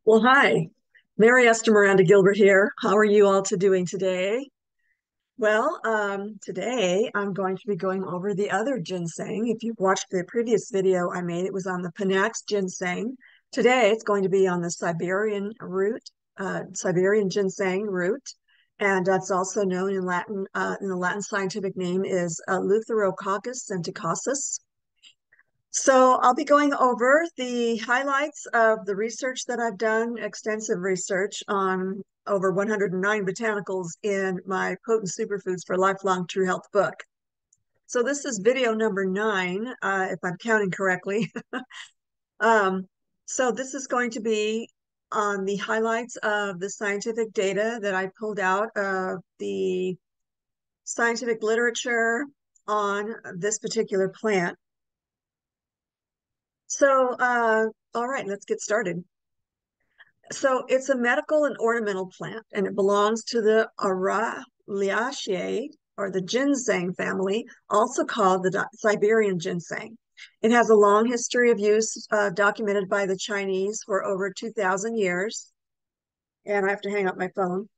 Well, hi, Mary Esther Gilbert here. How are you all doing today? Today I'm going to be going over the other ginseng. If you've watched the previous video I made, it was on the Panax ginseng. Today it's going to be on the Siberian ginseng root, and that's also known in Latin. In the Latin scientific name is Eleuthero senticosus. So I'll be going over the highlights of the research that I've done, extensive research on over 109 botanicals in my Potent Superfoods for Lifelong True Health book. So this is video number 9, if I'm counting correctly. um, so this is going to be on the highlights of the scientific data that I pulled out of the scientific literature on this particular plant. All right, let's get started. So it's a medical and ornamental plant, and it belongs to the Araliaceae, or the ginseng family, also called the Siberian ginseng. It has a long history of use documented by the Chinese for over 2,000 years. And I have to hang up my phone.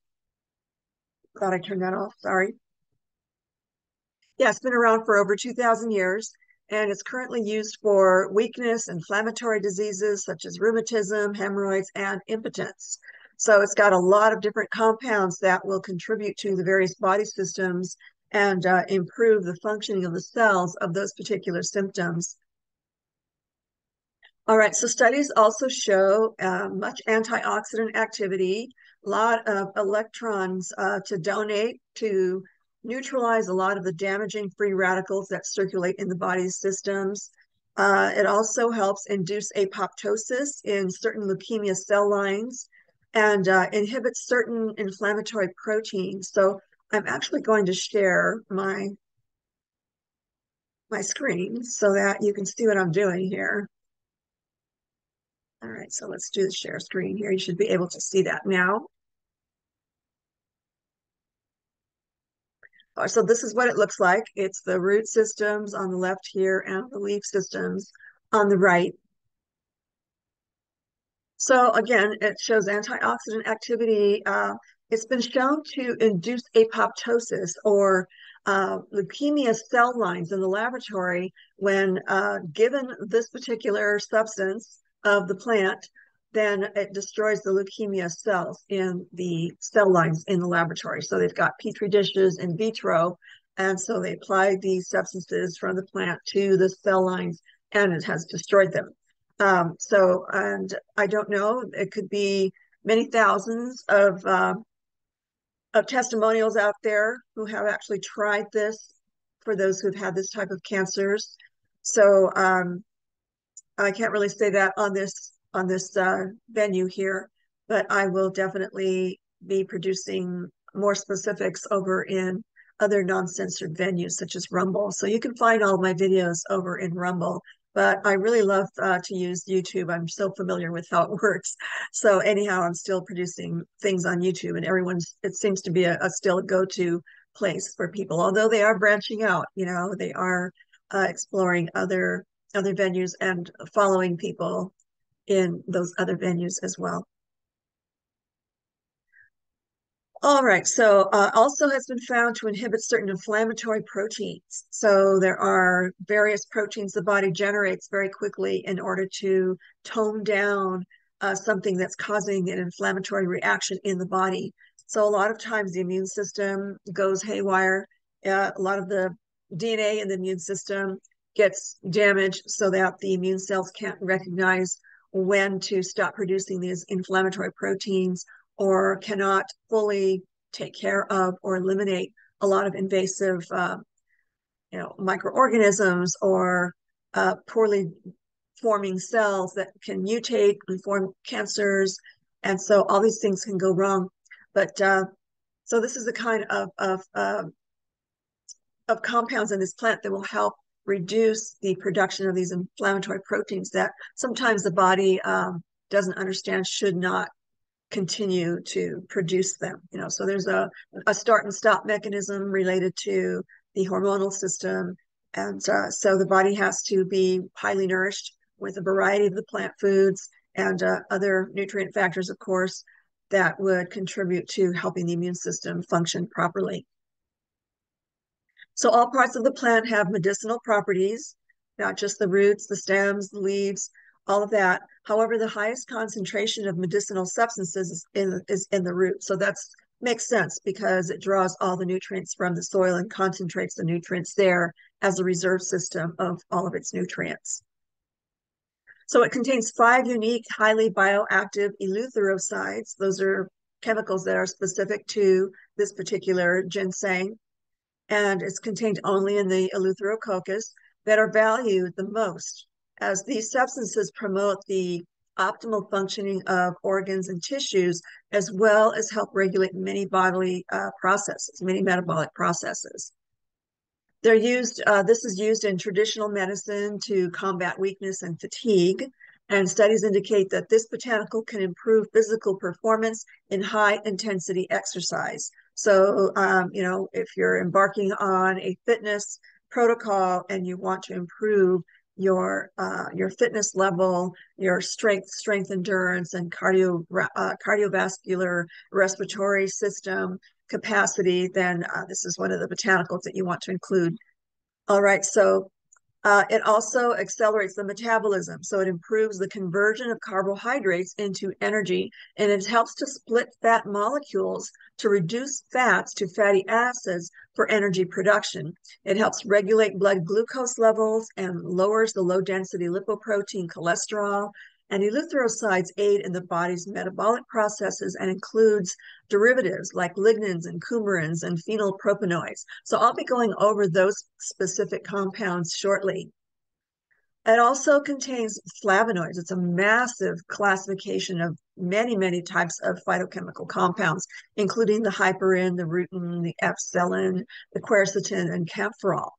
Thought I turned that off, sorry. Yeah, it's been around for over 2,000 years, and it's currently used for weakness, inflammatory diseases such as rheumatism, hemorrhoids, and impotence. So it's got a lot of different compounds that will contribute to the various body systems and improve the functioning of the cells of those particular symptoms. All right, so studies also show much antioxidant activity, a lot of electrons to donate to neutralize a lot of the damaging free radicals that circulate in the body's systems. It also helps induce apoptosis in certain leukemia cell lines and inhibits certain inflammatory proteins. So I'm actually going to share my screen so that you can see what I'm doing here. All right, so let's do the share screen here. You should be able to see that now. So this is what it looks like. It's the root systems on the left here and the leaf systems on the right. So again, it shows antioxidant activity. It's been shown to induce apoptosis or leukemia cell lines in the laboratory when given this particular substance of the plant, then it destroys the leukemia cells in the cell lines in the laboratory. So they've got petri dishes in vitro, and so they apply these substances from the plant to the cell lines, and it has destroyed them. And I don't know, it could be many thousands of testimonials out there who have actually tried this for those who've had this type of cancers. So I can't really say that on this venue here, but I will definitely be producing more specifics over in other non-censored venues such as Rumble. So you can find all of my videos over in Rumble, but I really love to use YouTube. I'm so familiar with how it works. So anyhow, I'm still producing things on YouTube, and it seems to be still a go-to place for people, although they are branching out, they are exploring other venues and following people in those other venues as well. All right, so also has been found to inhibit certain inflammatory proteins. So there are various proteins the body generates very quickly in order to tone down something that's causing an inflammatory reaction in the body. So a lot of times the immune system goes haywire. A lot of the DNA in the immune system gets damaged so that the immune cells can't recognize when to stop producing these inflammatory proteins, or cannot fully take care of or eliminate a lot of invasive, microorganisms or poorly forming cells that can mutate and form cancers. And so all these things can go wrong. But so this is the kind of compounds in this plant that will help reduce the production of these inflammatory proteins that sometimes the body doesn't understand should not continue to produce them. So there's a start and stop mechanism related to the hormonal system. And so the body has to be highly nourished with a variety of the plant foods and other nutrient factors, of course, that would contribute to helping the immune system function properly. So all parts of the plant have medicinal properties, not just the roots, the stems, the leaves, all of that. However, the highest concentration of medicinal substances is in the root. So that makes sense because it draws all the nutrients from the soil and concentrates the nutrients there as a reserve system of all of its nutrients. So it contains 5 unique, highly bioactive eleutherosides. Those are chemicals that are specific to this particular ginseng, and it's contained only in the Eleutherococcus, that are valued the most, as these substances promote the optimal functioning of organs and tissues, as well as help regulate many bodily processes, many metabolic processes. They're used, this is used in traditional medicine to combat weakness and fatigue. And studies indicate that this botanical can improve physical performance in high intensity exercise. So, if you're embarking on a fitness protocol and you want to improve your fitness level, your strength endurance, and cardiovascular respiratory system capacity, then this is one of the botanicals that you want to include. All right, so it also accelerates the metabolism. So it improves the conversion of carbohydrates into energy, and it helps to split fat molecules to reduce fats to fatty acids for energy production. It helps regulate blood glucose levels and lowers the low-density lipoprotein cholesterol. And eleutherosides aid in the body's metabolic processes and includes derivatives like lignans and coumarins and phenylpropanoids. So I'll be going over those specific compounds shortly. It also contains flavonoids. It's a massive classification of many, many types of phytochemical compounds, including the hyperin, the rutin, the epsilon, the quercetin, and camphorol.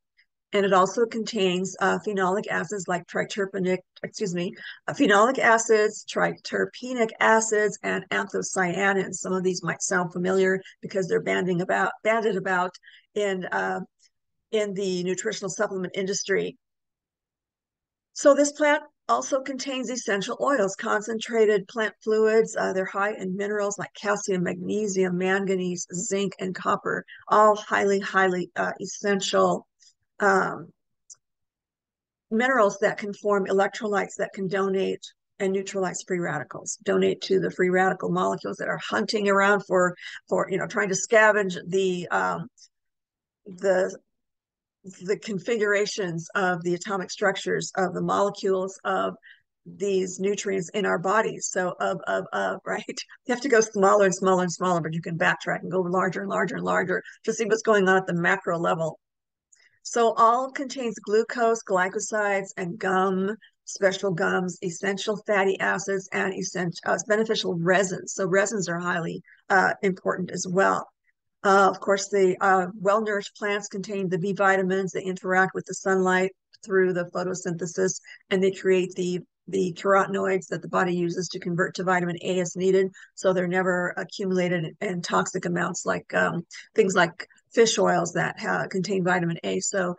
And it also contains phenolic acids like phenolic acids, triterpenic acids, and anthocyanins. Some of these might sound familiar because they're banded about in the nutritional supplement industry. So this plant also contains essential oils, concentrated plant fluids. They're high in minerals like calcium, magnesium, manganese, zinc, and copper, all highly, highly essential minerals that can form electrolytes that can donate and neutralize free radicals, donate to the free radical molecules that are hunting around for trying to scavenge the configurations of the atomic structures of the molecules of these nutrients in our bodies. So right, you have to go smaller and smaller and smaller, but you can backtrack and go larger and larger and larger to see what's going on at the macro level. So all contains glucose, glycosides, and special gums, essential fatty acids, and beneficial resins. So resins are highly important as well. Of course, the well-nourished plants contain the B vitamins. They interact with the sunlight through the photosynthesis, and they create the carotenoids that the body uses to convert to vitamin A as needed. So they're never accumulated in toxic amounts like things like fish oils that contain vitamin A. So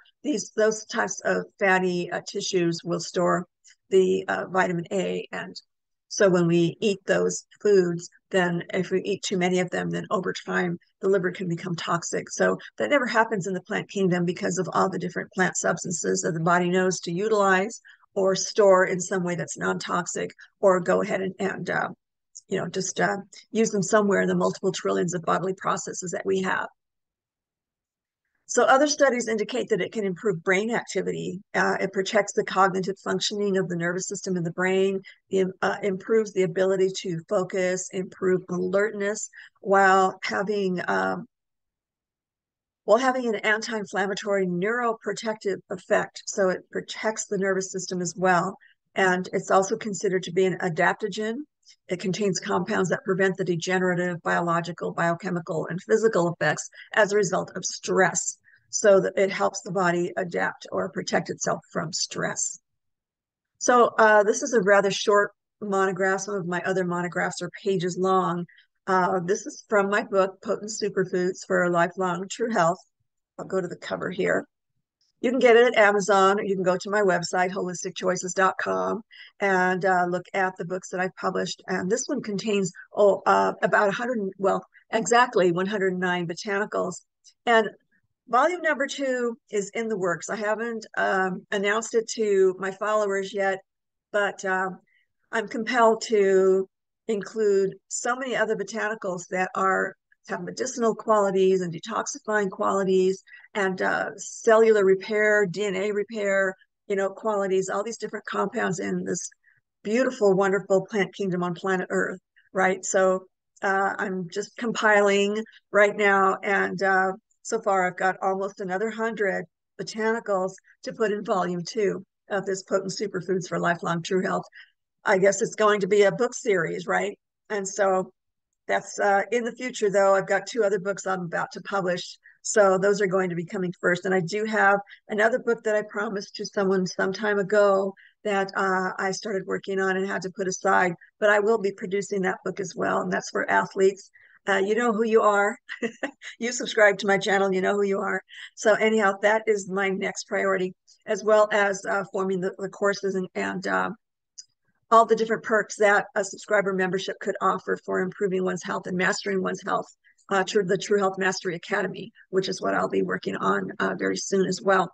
those types of fatty tissues will store the vitamin A. And so when we eat those foods, then if we eat too many of them, then over time, the liver can become toxic. So that never happens in the plant kingdom because of all the different plant substances that the body knows to utilize or store in some way that's non-toxic, or go ahead and just use them somewhere in the multiple trillions of bodily processes that we have. So other studies indicate that it can improve brain activity. It protects the cognitive functioning of the nervous system in the brain. It improves the ability to focus, improve alertness, while having an anti-inflammatory neuroprotective effect. So it protects the nervous system as well. And it's also considered to be an adaptogen. It contains compounds that prevent the degenerative biological, biochemical, and physical effects as a result of stress, so that it helps the body adapt or protect itself from stress. So this is a rather short monograph. Some of my other monographs are pages long. This is from my book, Potent Superfoods for Lifelong True Health. I'll go to the cover here. You can get it at Amazon, or you can go to my website, holisticchoices.com, and look at the books that I've published. And this one contains about 100, well, exactly 109 botanicals. And volume number 2 is in the works. I haven't announced it to my followers yet, but I'm compelled to include so many other botanicals that have medicinal qualities and detoxifying qualities and cellular repair, DNA repair, qualities, all these different compounds in this beautiful, wonderful plant kingdom on planet Earth, right? So I'm just compiling right now, and so far I've got almost another 100 botanicals to put in volume 2 of this Potent Superfoods for Lifelong True Health. I guess it's going to be a book series, right? And so that's in the future, though. I've got 2 other books I'm about to publish. So those are going to be coming first. And I do have another book that I promised to someone some time ago that I started working on and had to put aside. But I will be producing that book as well. And that's for athletes. You know who you are. You subscribe to my channel, you know who you are. So anyhow, that is my next priority, as well as forming the courses and all the different perks that a subscriber membership could offer for improving one's health and mastering one's health through the True Health Mastery Academy, which is what I'll be working on very soon as well.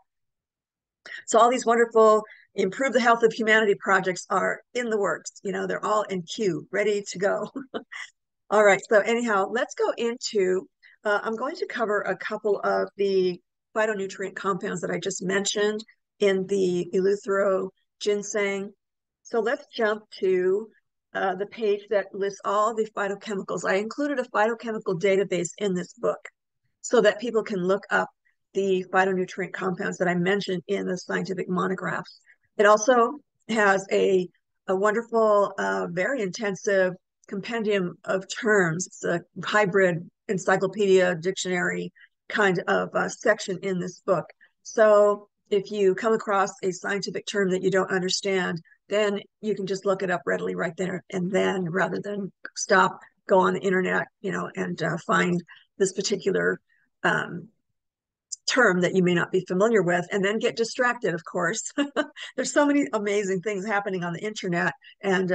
So all these wonderful improve the health of humanity projects are in the works. They're all in queue, ready to go. All right. So anyhow, let's go into, I'm going to cover a couple of the phytonutrient compounds that I just mentioned in the Eleuthero ginseng. So let's jump to the page that lists all the phytochemicals. I included a phytochemical database in this book so that people can look up the phytonutrient compounds that I mentioned in the scientific monographs. It also has a wonderful, very intensive compendium of terms. It's a hybrid encyclopedia dictionary kind of section in this book. So if you come across a scientific term that you don't understand, then you can just look it up readily right there and then, rather than stop, go on the internet, and find this particular term that you may not be familiar with, and then get distracted, of course. There's so many amazing things happening on the internet, and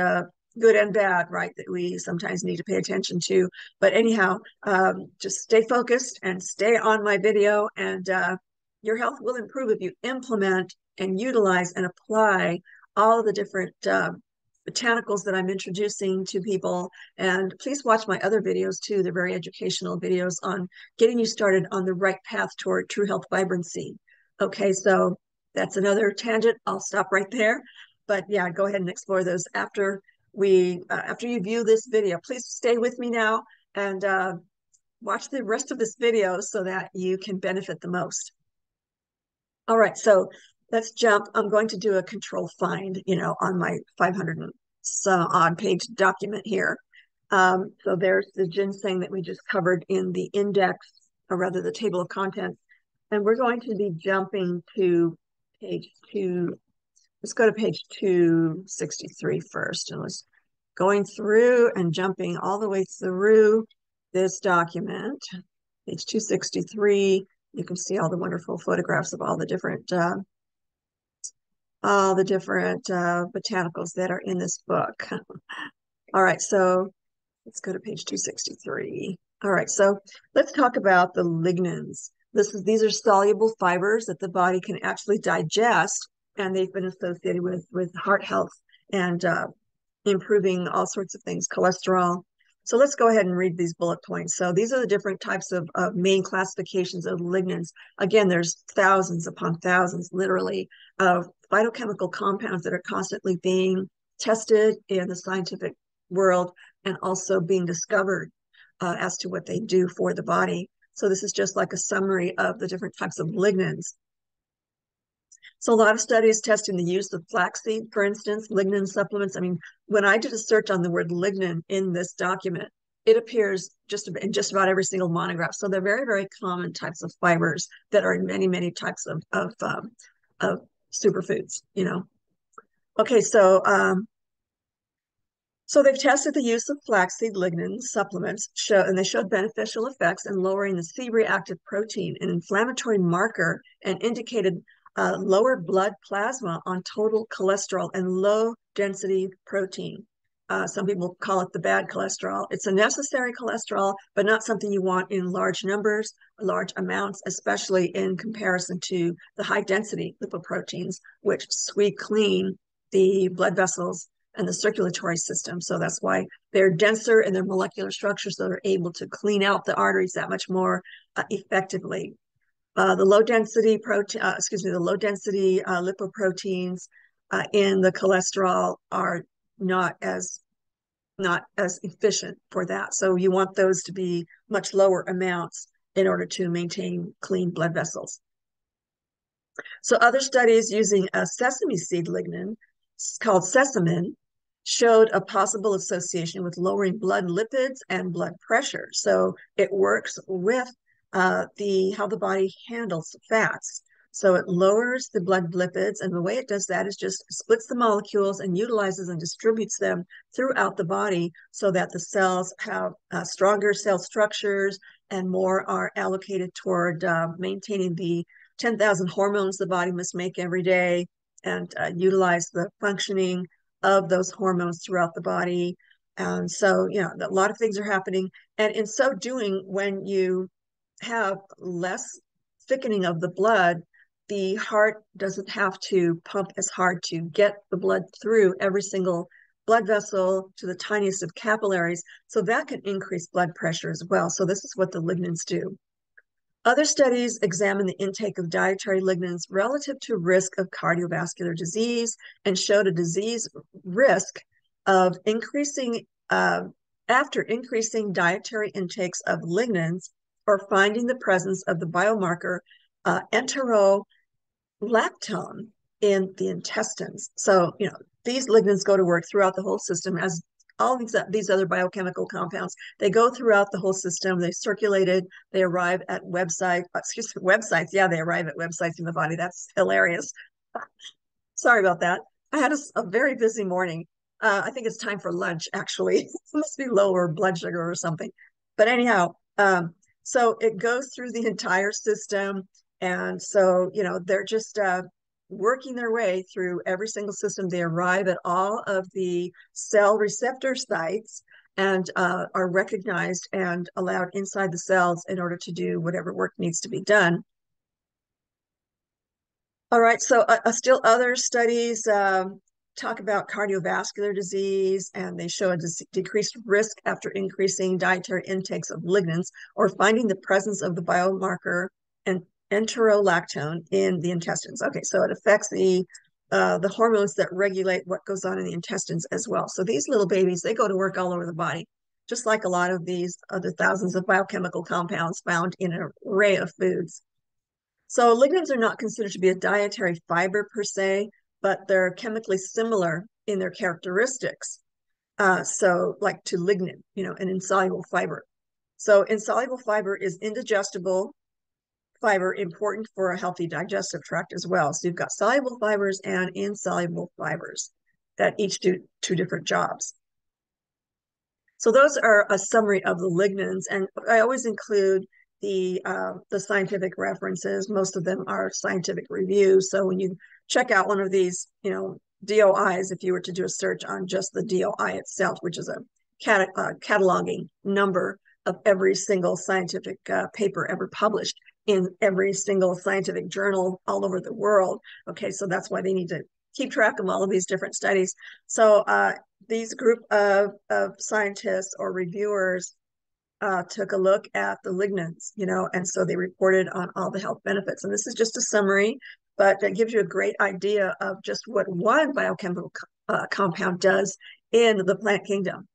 good and bad, right, that we sometimes need to pay attention to. But anyhow, just stay focused and stay on my video, and your health will improve if you implement and utilize and apply all of the different botanicals that I'm introducing to people. And please watch my other videos too. They're very educational videos on getting you started on the right path toward true health vibrancy. Okay, so that's another tangent. I'll stop right there. But yeah, go ahead and explore those after you view this video. Please stay with me now and watch the rest of this video so that you can benefit the most. All right, so let's jump. I'm going to do a control find, on my 500 and some odd page document here. So there's the ginseng that we just covered in the index, or rather the table of contents. And we're going to be jumping to page 2. Let's go to page 263 first. And let's going through and jumping all the way through this document. Page 263. You can see all the wonderful photographs of all the different botanicals that are in this book. All right, so let's go to page 263. All right, so let's talk about the lignans. These are soluble fibers that the body can actually digest, and they've been associated with heart health and improving all sorts of things, cholesterol. So let's go ahead and read these bullet points. So these are the different types of main classifications of lignans. Again, there's thousands upon thousands, literally, of phytochemical compounds that are constantly being tested in the scientific world and also being discovered as to what they do for the body. So this is just like a summary of the different types of lignans. So a lot of studies testing the use of flaxseed, for instance, lignan supplements. I mean, when I did a search on the word lignan in this document, it appears in just about every single monograph. So they're very, very common types of fibers that are in many, many types of superfoods, Okay, so they've tested the use of flaxseed lignan supplements, and they showed beneficial effects in lowering the C-reactive protein, an inflammatory marker, and indicated lower blood plasma on total cholesterol and low density protein. Some people call it the bad cholesterol. It's a necessary cholesterol, but not something you want in large numbers, large amounts, especially in comparison to the high density lipoproteins, which sweep clean the blood vessels and the circulatory system. So that's why they're denser in their molecular structure, so they're able to clean out the arteries that much more effectively. The low density protein, the low density lipoproteins in the cholesterol are not as efficient for that. So you want those to be much lower amounts in order to maintain clean blood vessels. So other studies using a sesame seed lignan called sesamin showed a possible association with lowering blood lipids and blood pressure. So it works with how the body handles fats. So it lowers the blood lipids, and the way it does that is just splits the molecules and utilizes and distributes them throughout the body so that the cells have stronger cell structures and more are allocated toward maintaining the 10,000 hormones the body must make every day, and utilize the functioning of those hormones throughout the body. And so, a lot of things are happening. And in so doing, when you have less thickening of the blood, the heart doesn't have to pump as hard to get the blood through every single blood vessel to the tiniest of capillaries. So that can increase blood pressure as well. So this is what the lignans do. Other studies examine the intake of dietary lignans relative to risk of cardiovascular disease and showed a disease risk of increasing after increasing dietary intakes of lignans or finding the presence of the biomarker enterolactone in the intestines. So, these lignans go to work throughout the whole system as all these other biochemical compounds. They go throughout the whole system. They circulated. They arrive at websites. Yeah, they arrive at websites in the body. That's hilarious. Sorry about that. I had a very busy morning. I think it's time for lunch, actually. It must be lower blood sugar or something. But anyhow, so it goes through the entire system. And so, they're just working their way through every single system. They arrive at all of the cell receptor sites and are recognized and allowed inside the cells in order to do whatever work needs to be done. All right, so still other studies talk about cardiovascular disease, and they show a decreased risk after increasing dietary intakes of lignans or finding the presence of the biomarker and enterolactone in the intestines. Okay, so it affects the hormones that regulate what goes on in the intestines as well. So these little babies, they go to work all over the body, just like a lot of these other thousands of biochemical compounds found in an array of foods. So lignans are not considered to be a dietary fiber per se, but they're chemically similar in their characteristics. So like to lignin, an insoluble fiber. So insoluble fiber is indigestible fiber, important for a healthy digestive tract as well. So you've got soluble fibers and insoluble fibers that each do two different jobs. So those are a summary of the lignans, and I always include the scientific references. Most of them are scientific reviews. So when you check out one of these, DOIs, if you were to do a search on just the DOI itself, which is a cataloging number of every single scientific paper ever published in every single scientific journal all over the world. Okay, so that's why they need to keep track of all of these different studies. So these group of scientists or reviewers took a look at the lignans, and so they reported on all the health benefits. And this is just a summary, but that gives you a great idea of just what one biochemical compound does in the plant kingdom.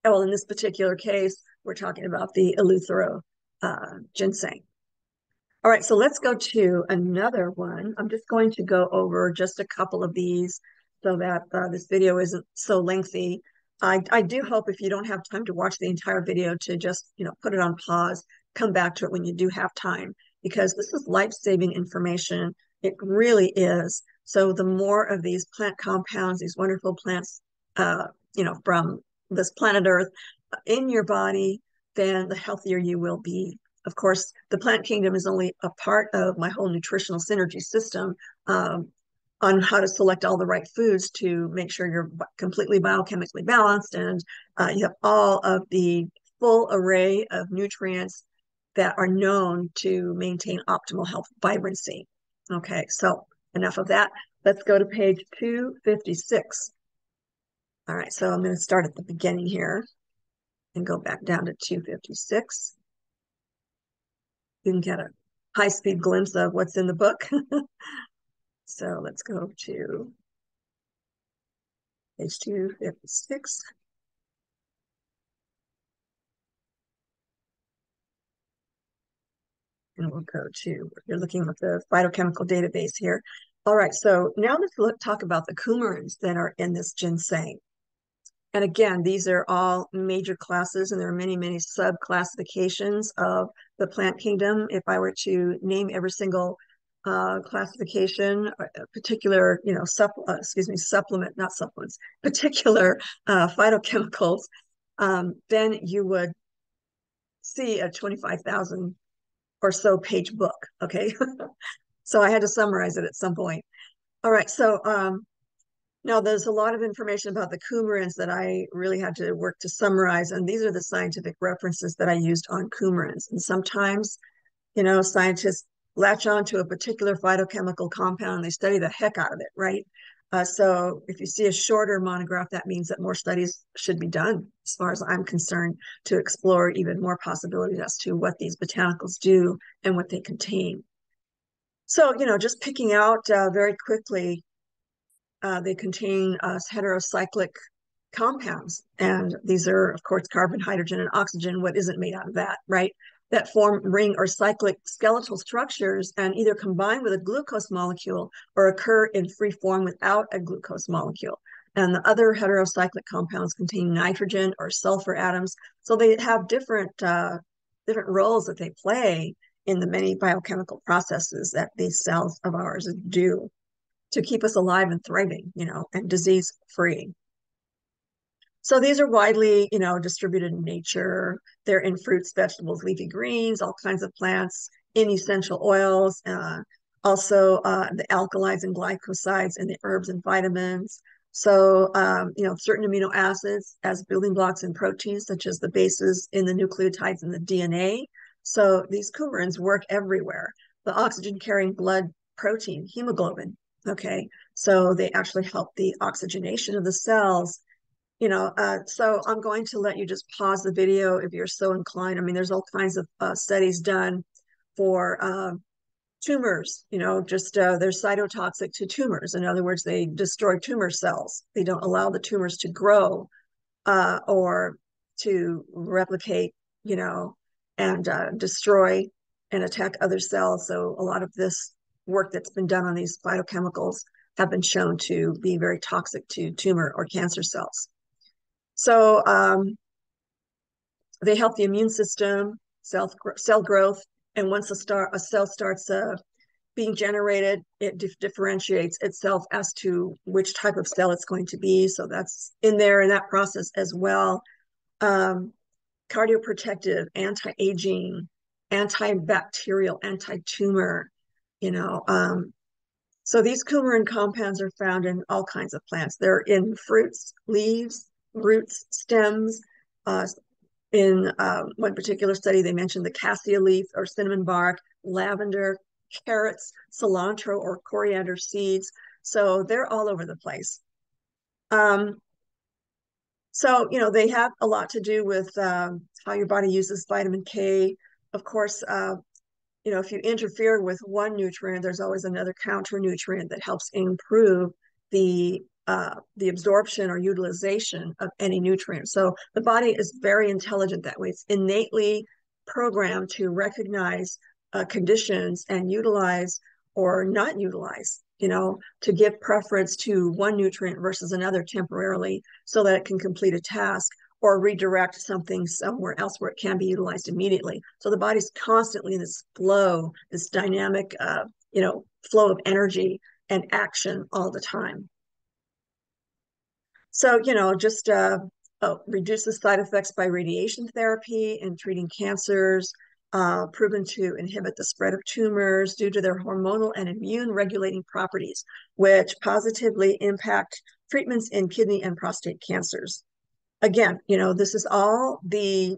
Well, in this particular case, we're talking about the Eleuthero ginseng. All right, so let's go to another one. I'm just going to go over just a couple of these so that this video isn't so lengthy. I do hope if you don't have time to watch the entire video to just, put it on pause, come back to it when you do have time, because this is life-saving information. It really is. So the more of these plant compounds, these wonderful plants, from this planet Earth in your body, then the healthier you will be. of course, the plant kingdom is only a part of my whole nutritional synergy system, on how to select all the right foods to make sure you're completely biochemically balanced, and you have all of the full array of nutrients that are known to maintain optimal health vibrancy. Okay, so enough of that. Let's go to page 256. All right, so I'm going to start at the beginning here and go back down to 256. You can get a high-speed glimpse of what's in the book. So let's go to page 256. And we'll go to, you're looking at the phytochemical database here. All right, so now let's talk about the coumarins that are in this ginseng. And again, these are all major classes, and there are many, many sub-classifications of the plant kingdom. If I were to name every single classification, particular, supplement, not supplements, particular phytochemicals, then you would see a 25,000 or so page book, okay? So I had to summarize it at some point. All right, so now there's a lot of information about the coumarins that I really had to work to summarize, and these are the scientific references that I used on coumarins. And sometimes, scientists latch on to a particular phytochemical compound and they study the heck out of it, right? So if you see a shorter monograph, that means that more studies should be done, as far as I'm concerned, to explore even more possibilities as to what these botanicals do and what they contain. So, just picking out very quickly, they contain heterocyclic compounds. And these are, of course, carbon, hydrogen, and oxygen. What isn't made out of that, right? That form ring or cyclic skeletal structures and either combine with a glucose molecule or occur in free form without a glucose molecule. And the other heterocyclic compounds contain nitrogen or sulfur atoms. So they have different roles that they play in the many biochemical processes that these cells of ours do to keep us alive and thriving, and disease free. So these are widely, distributed in nature. They're in fruits, vegetables, leafy greens, all kinds of plants, in essential oils, also the alkalides and glycosides in the herbs and vitamins. So, certain amino acids as building blocks in proteins, such as the bases in the nucleotides in the DNA. So these coumarins work everywhere. The oxygen-carrying blood protein, hemoglobin, okay? So they actually help the oxygenation of the cells. So I'm going to let you just pause the video if you're so inclined. I mean, there's all kinds of studies done for tumors, they're cytotoxic to tumors. In other words, they destroy tumor cells. They don't allow the tumors to grow or to replicate, and destroy and attack other cells. So a lot of this work that's been done on these phytochemicals have been shown to be very toxic to tumor or cancer cells. So they help the immune system, cell growth, and once a cell starts being generated, it differentiates itself as to which type of cell it's going to be. So that's in there in that process as well. Cardioprotective, anti-aging, antibacterial, anti-tumor, so these coumarin compounds are found in all kinds of plants. They're in fruits, leaves, roots, stems. In one particular study, they mentioned the cassia leaf or cinnamon bark, lavender, carrots, cilantro or coriander seeds. So they're all over the place. So, they have a lot to do with how your body uses vitamin K. Of course, if you interfere with one nutrient, there's always another counter nutrient that helps improve the absorption or utilization of any nutrient. So the body is very intelligent that way. It's innately programmed to recognize conditions and utilize or not utilize, to give preference to one nutrient versus another temporarily so that it can complete a task or redirect something somewhere else where it can be utilized immediately. So the body's constantly in this flow, this dynamic, flow of energy and action all the time. So, just reduces side effects by radiation therapy and treating cancers. proven to inhibit the spread of tumors due to their hormonal and immune regulating properties, which positively impact treatments in kidney and prostate cancers. Again, this is all the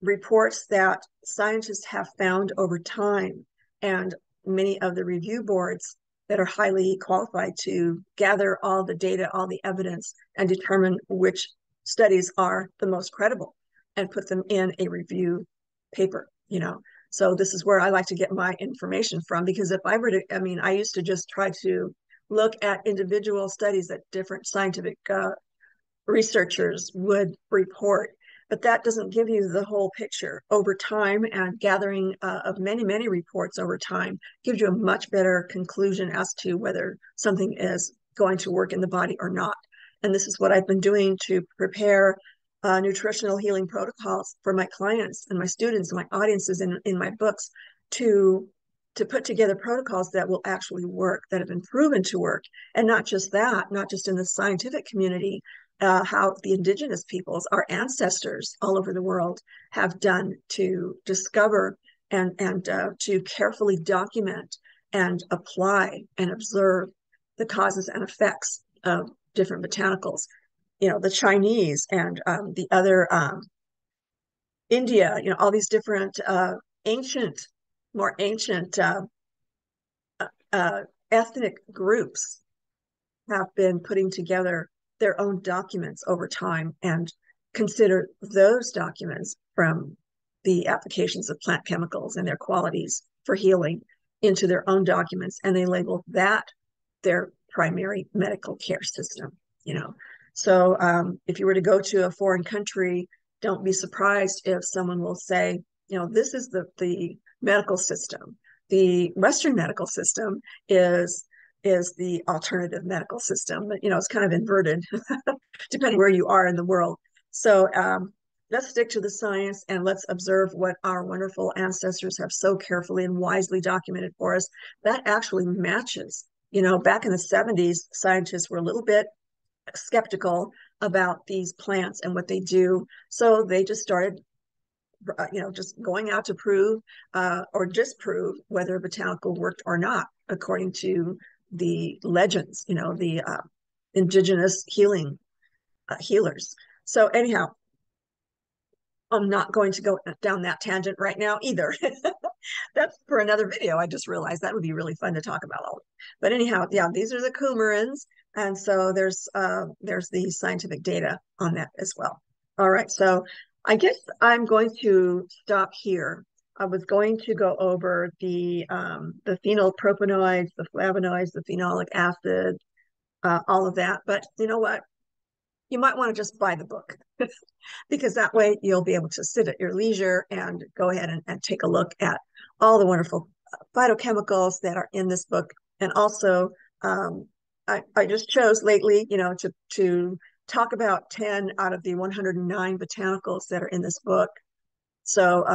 reports that scientists have found over time, and many of the review boards that are highly qualified to gather all the data, all the evidence, and determine which studies are the most credible and put them in a review paper. So this is where I like to get my information from, because if I were to, I used to just try to look at individual studies that different scientific researchers would report, but that doesn't give you the whole picture. Over time, and gathering of many, many reports over time gives you a much better conclusion as to whether something is going to work in the body or not. And this is what I've been doing to prepare nutritional healing protocols for my clients and my students and my audiences in my books, to put together protocols that will actually work, that have been proven to work. And not just that, not just in the scientific community, how the indigenous peoples, our ancestors all over the world, have done to discover and to carefully document and apply and observe the causes and effects of different botanicals. The Chinese and the other India, all these different more ancient ethnic groups have been putting together their own documents over time and consider those documents from the applications of plant chemicals and their qualities for healing into their own documents, and they label that their primary medical care system. So if you were to go to a foreign country, don't be surprised if someone will say, this is the medical system. The Western medical system is the alternative medical system. But, it's kind of inverted depending where you are in the world. So let's stick to the science, and let's observe what our wonderful ancestors have so carefully and wisely documented for us. That actually matches. Back in the 70s, scientists were a little bit skeptical about these plants and what they do. So they just started just going out to prove or disprove whether botanical worked or not, according to the legends, the indigenous healers. So anyhow, I'm not going to go down that tangent right now either. That's for another video. I just realized that would be really fun to talk about all. But anyhow, yeah, these are the coumarins, and so there's the scientific data on that as well. All right, so I guess I'm going to stop here. I was going to go over the phenylpropanoids, the flavonoids, the phenolic acid, all of that. But you know what? You might want to just buy the book because that way you'll be able to sit at your leisure and go ahead and take a look at all the wonderful phytochemicals that are in this book. And also, I just chose lately, to talk about 10 out of the 109 botanicals that are in this book. So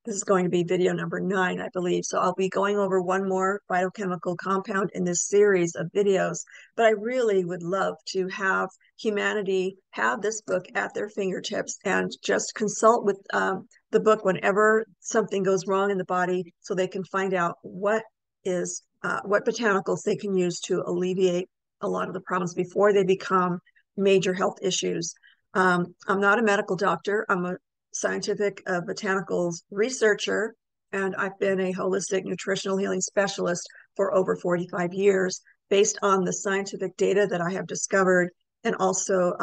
this is going to be video number 9, I believe. So I'll be going over one more phytochemical compound in this series of videos. But I really would love to have humanity have this book at their fingertips and just consult with the book whenever something goes wrong in the body, so they can find out what botanicals they can use to alleviate a lot of the problems before they become major health issues. I'm not a medical doctor. I'm a scientific botanicals researcher, and I've been a holistic nutritional healing specialist for over 45 years based on the scientific data that I have discovered, and also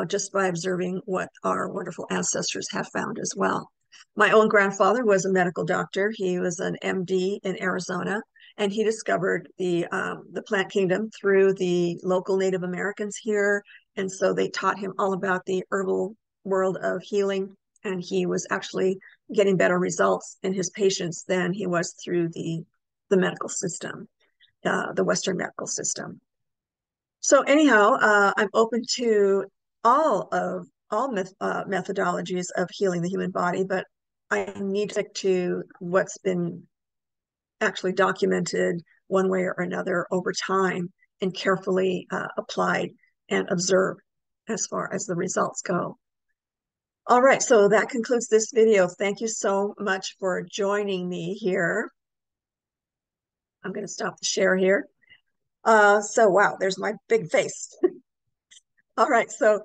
just by observing what our wonderful ancestors have found as well. My own grandfather was a medical doctor. He was an MD in Arizona, and he discovered the plant kingdom through the local Native Americans here. And so they taught him all about the herbal world of healing, and he was actually getting better results in his patients than he was through the medical system, the Western medical system. So anyhow, I'm open to all methodologies of healing the human body, but I need to stick to what's been actually documented one way or another over time and carefully applied and observed as far as the results go. All right, so that concludes this video. Thank you so much for joining me here. I'm going to stop the share here. So wow, there's my big face. All right, so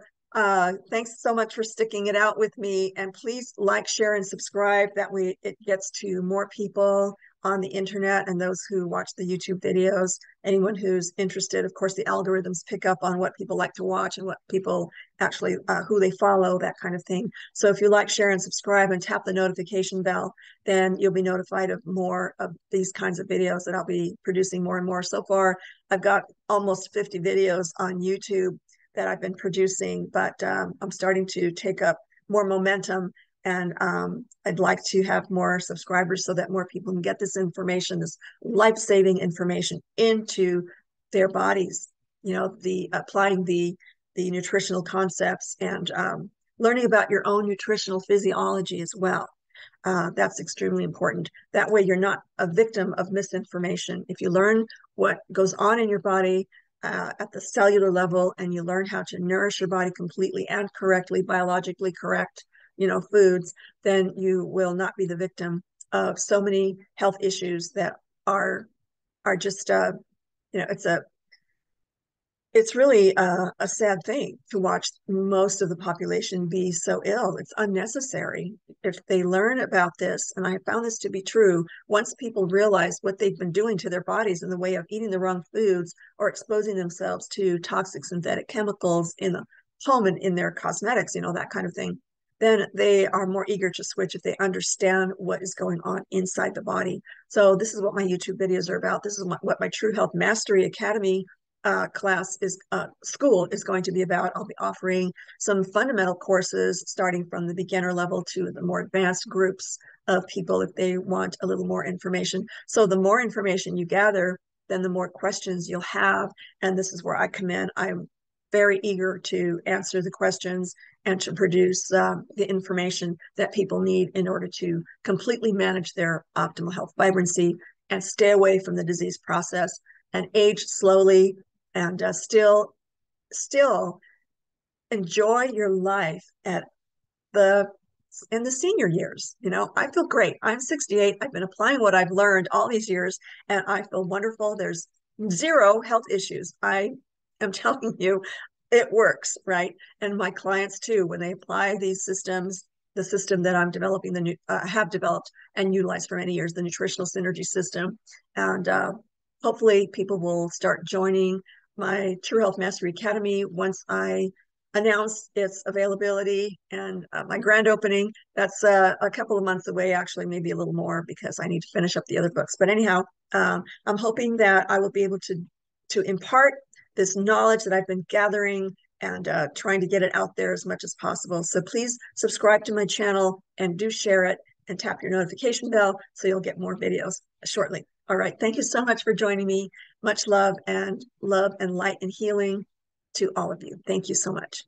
thanks so much for sticking it out with me, and please like, share, and subscribe. That way it gets to more people on the internet and those who watch the YouTube videos. Anyone who's interested, of course, the algorithms pick up on what people like to watch and what people actually, who they follow, that kind of thing. So if you like, share, and subscribe and tap the notification bell, then you'll be notified of more of these kinds of videos that I'll be producing more and more. So far, I've got almost 50 videos on YouTube that I've been producing, but I'm starting to take up more momentum, and I'd like to have more subscribers so that more people can get this information, this life-saving information into their bodies. You know, the applying the nutritional concepts and learning about your own nutritional physiology as well. That's extremely important. That way, you're not a victim of misinformation. If you learn what goes on in your body at the cellular level, and you learn how to nourish your body completely and correctly, biologically correct, foods, then you will not be the victim of so many health issues that are just it's really a sad thing to watch most of the population be so ill. It's unnecessary. If they learn about this, and I have found this to be true, once people realize what they've been doing to their bodies in the way of eating the wrong foods or exposing themselves to toxic synthetic chemicals in the home and in their cosmetics, that kind of thing, then they are more eager to switch if they understand what is going on inside the body. So this is what my YouTube videos are about. This is what my True Health Mastery Academy school is going to be about. I'll be offering some fundamental courses starting from the beginner level to the more advanced groups of people if they want a little more information. So the more information you gather, then the more questions you'll have. And this is where I come in. I'm very eager to answer the questions and to produce the information that people need in order to completely manage their optimal health vibrancy and stay away from the disease process and age slowly and still enjoy your life in the senior years. I feel great. I'm 68. I've been applying what I've learned all these years, and I feel wonderful. There's zero health issues. I am telling you, it works, right? And my clients too, when they apply these systems, the system that I'm developing, have developed and utilized for many years, the nutritional synergy system, and hopefully people will start joining my True Health Mastery Academy once I announce its availability and my grand opening. That's a couple of months away, actually, maybe a little more, because I need to finish up the other books. But anyhow, I'm hoping that I will be able to impart this knowledge that I've been gathering and trying to get it out there as much as possible. So please subscribe to my channel and do share it and tap your notification bell so you'll get more videos shortly. All right. Thank you so much for joining me. Much love and light and healing to all of you. Thank you so much.